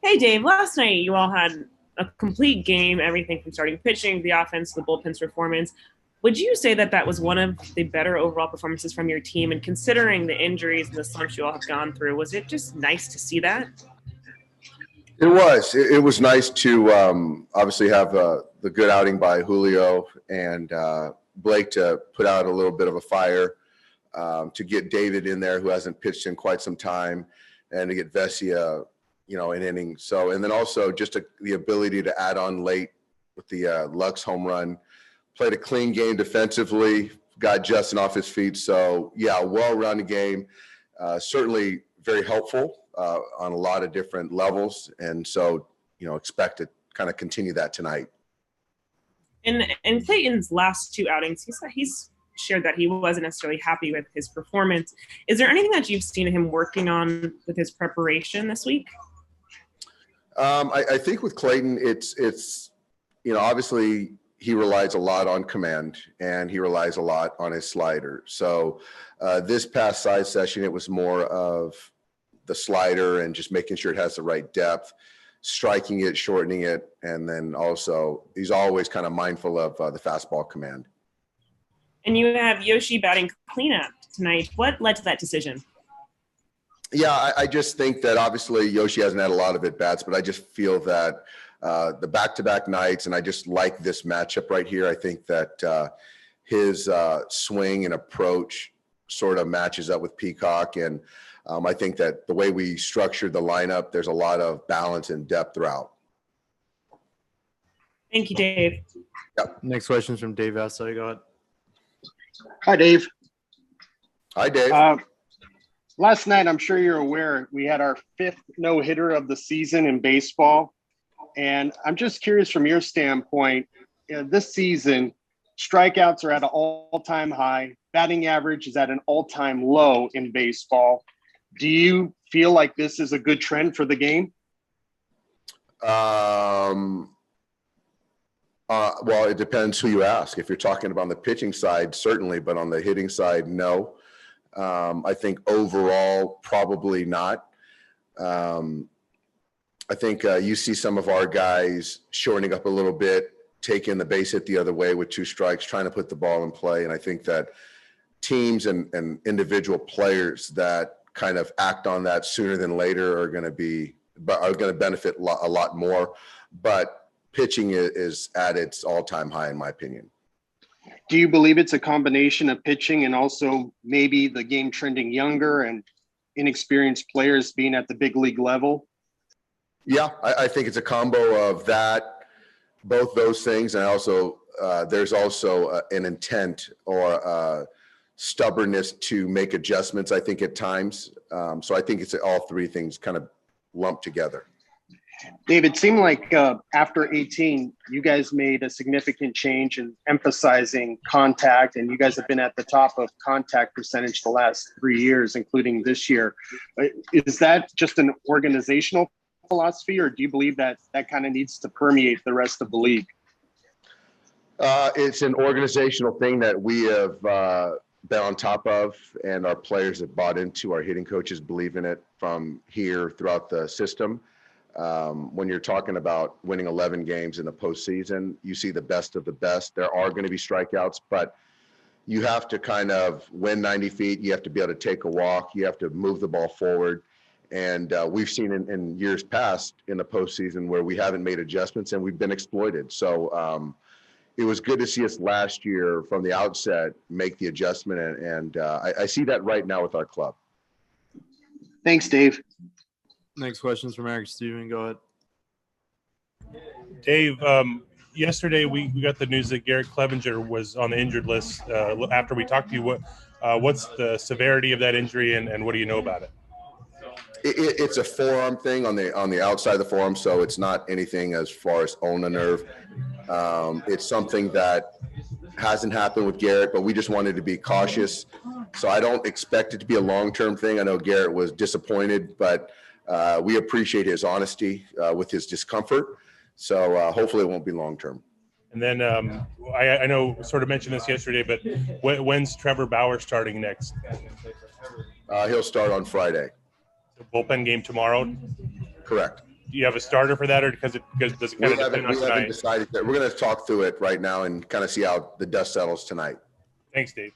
Hey, Dave. Last night you all had a complete game, everything from starting pitching, the offense, the bullpen's performance. Would you say that that was one of the better overall performances from your team? And considering the injuries and the slumps you all have gone through, was it just nice to see that? It was. It was nice to obviously have the good outing by Julio and Blake to put out a little bit of a fire, to get David in there, who hasn't pitched in quite some time, and to get Vesia, an inning. So, and then also just the ability to add on late with the Lux home run. Played a clean game defensively, got Justin off his feet. So, yeah, well-rounded game. Certainly very helpful on a lot of different levels. And so, expect to kind of continue that tonight. In Clayton's last two outings, he's shared that he wasn't necessarily happy with his performance. Is there anything that you've seen him working on with his preparation this week? I think with Clayton, it's obviously he relies a lot on command and he relies a lot on his slider. So this past side session, it was more of the slider and just making sure it has the right depth, striking it, shortening it, and then also he's always kind of mindful of the fastball command. And you have Yoshi batting cleanup tonight. What led to that decision? Yeah, I just think that obviously Yoshi hasn't had a lot of at-bats, but I just feel that the back-to-back nights, and I just like this matchup right here. I think that his swing and approach sort of matches up with Peacock, and I think that the way we structured the lineup, there's a lot of balance and depth throughout. Thank you, Dave. Yep. Next question is from Dave Vassell. Go ahead. Hi, Dave. Hi, Dave. Last night, I'm sure you're aware, we had our fifth no-hitter of the season in baseball. And I'm just curious from your standpoint, this season, strikeouts are at an all-time high. Batting average is at an all-time low in baseball. Do you feel like this is a good trend for the game? Well, it depends who you ask. If you're talking about on the pitching side, certainly, but on the hitting side, no. I think overall, probably not. I think you see some of our guys shortening up a little bit, taking the base hit the other way with two strikes, trying to put the ball in play. And I think that teams and individual players that kind of act on that sooner than later are going to benefit a lot more. But pitching is at its all-time high, in my opinion. Do you believe it's a combination of pitching and also maybe the game trending younger and inexperienced players being at the big league level? Yeah, I think it's a combo of that, both those things. And also there's also an intent or stubbornness to make adjustments, I think, at times. So I think it's all three things kind of lumped together. David, it seemed like after 18, you guys made a significant change in emphasizing contact, and you guys have been at the top of contact percentage the last 3 years, including this year. Is that just an organizational philosophy, or do you believe that that kind of needs to permeate the rest of the league? It's an organizational thing that we have been on top of, and our players have bought into. Our hitting coaches believe in it from here throughout the system. When you're talking about winning 11 games in the postseason, you see the best of the best. There are going to be strikeouts, but you have to kind of win 90 feet. You have to be able to take a walk. You have to move the ball forward. And we've seen in years past in the postseason where we haven't made adjustments and we've been exploited. So it was good to see us last year from the outset make the adjustment. And I see that right now with our club. Thanks, Dave. Next question is from Eric Steven. Go ahead. Dave, yesterday we got the news that Garret Cleavinger was on the injured list. After we talked to you, what's the severity of that injury and what do you know about it? It's a forearm thing on the outside of the forearm, so it's not anything as far as ulnar nerve. It's something that hasn't happened with Garrett, but we just wanted to be cautious. So I don't expect it to be a long-term thing. I know Garrett was disappointed, but we appreciate his honesty with his discomfort. So hopefully it won't be long-term. And then I know sort of mentioned this yesterday, but when's Trevor Bauer starting next? He'll start on Friday. The bullpen game tomorrow? Correct. Do you have a starter for that, or does it kind of depend on We haven't tonight? decided that. We're going to talk through it right now and kind of see how the dust settles tonight. Thanks, Dave.